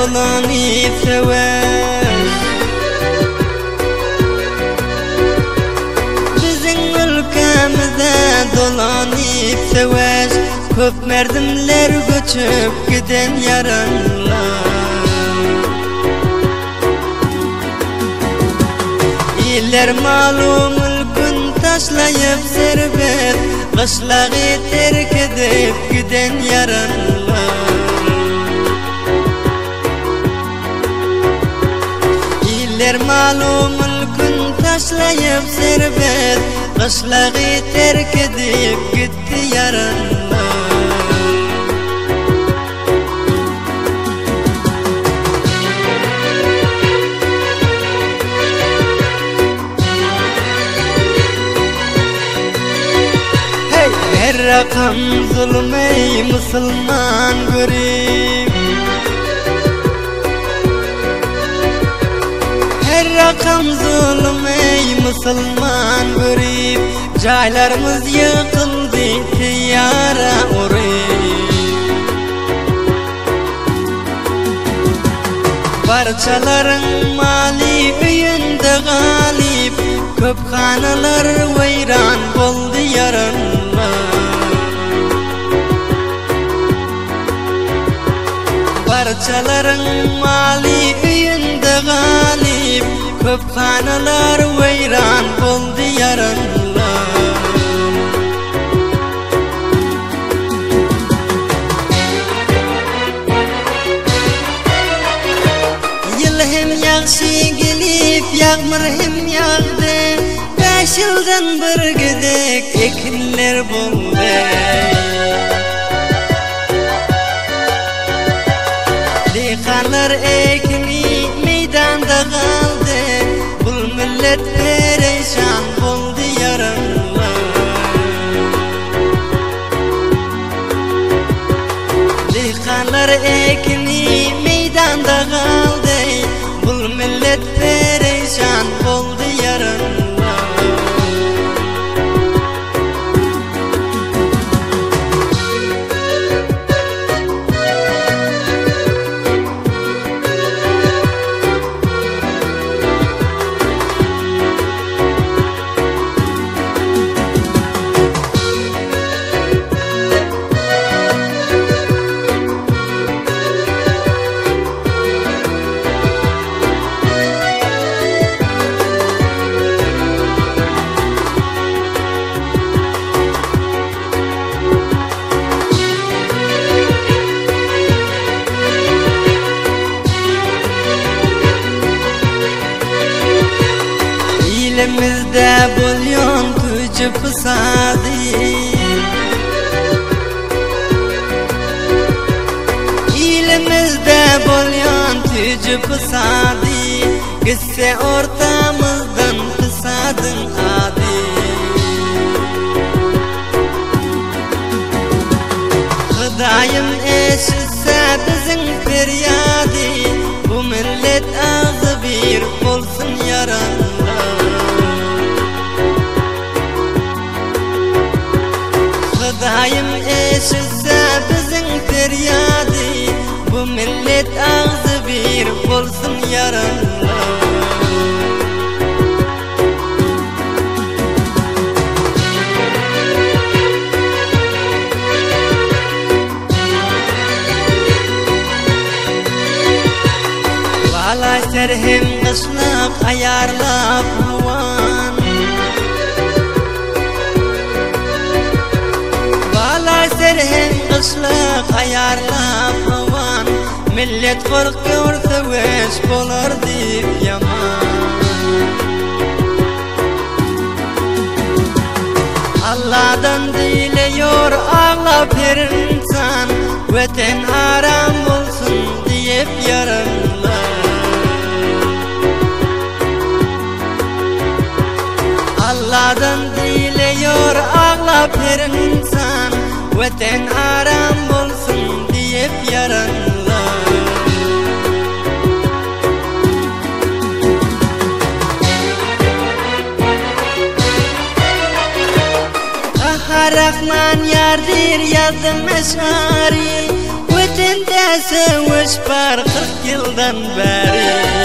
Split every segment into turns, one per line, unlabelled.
dolanıp sever. Bizim ülkemizde dolanıp sever. Köp merdimler göçüp giden yaranlar. İller malum ülkün taşlayıp serbest, kışlağı terk edip giden yaranlar. İller malum ülkün taşlayıp serbest, kışlağı terk edip gitti yaranlar. Her rakam zulüm ey Müslüman görüp, her rakam zulüm ey Müslüman görüp, caylarımız yıkıldı tiyara uğrayıp. Parçaların mali üyünde galip, köp hanalar vayran boldu yaranlar. Parçaların mali üyünde galip, köp hanalar vayran boldu yaranlar. Yıl hem yaxşı gelip yağmur hem yağdı, 5 yıldan bir gidek ekinler boldu. Dehqonlar ekini meydanda kaldı, bul millet perişan boldu yaranlar. Dehqonlar ekini meydanda kaldı, bul millet perişan boldu yaranlar. Elimizde bulyon tucu fısadı, elimizde bulyon tucu fısadı, gitse ortamızdan fısadın adi. Hıdayım eşitse bizim feryadı, bu millet ağzı bir olsun yaranlar. Hıdayım eşitse bizim feryadı, bu millet ağzı bir olsun yaranlar. Valay serhem kışlık ayarlap havan, valay serhem kışlık ayarlap havan, millet korkuyor seveş bolar dip yaman. Allah'dan diliyor ağlap her insan, vatan aram olsun deyip yaranlar. Allah'dan diliyor ağlap her insan, vatan aram olsun deyip yaranlar. Rahman yardir yazdım eşari, vatanda seviş var 40 yıldan beri.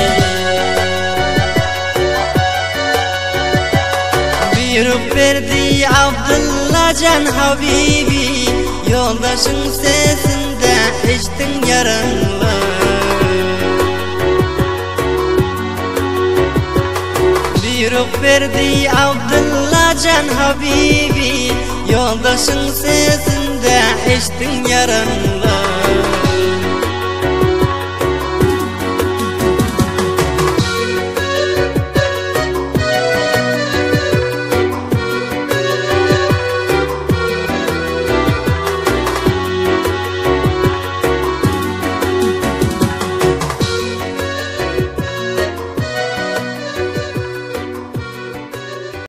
Buyurup verdi Abdullah Can Habibi, yoldaşın sesinde içtin yarınlı. Buyurup verdi Abdullah Can Habibi, yoldaşın sesinde içtin yarınlı.